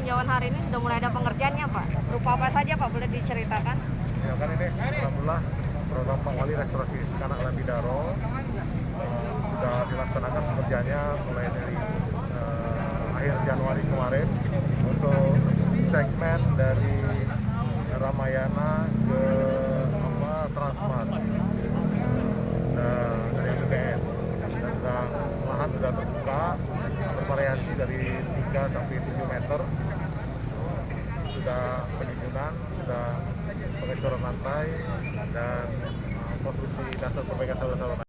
peninjauan hari ini sudah mulai ada pengerjaannya Pak. Berupa apa saja Pak, boleh diceritakan? Ya kan ini alhamdulillah program Pawali Restorasi Sekanak dan Bidaro sudah dilaksanakan pekerjaannya mulai dari akhir Januari kemarin untuk segmen dari Ramayana ke Transmart dari APBN, dan lahan sudah terbuka bervariasi dari 3 sampai 7 meter, sudah penimbunan, sudah pengecoran lantai dan konstruksi dasar perbaikan saluran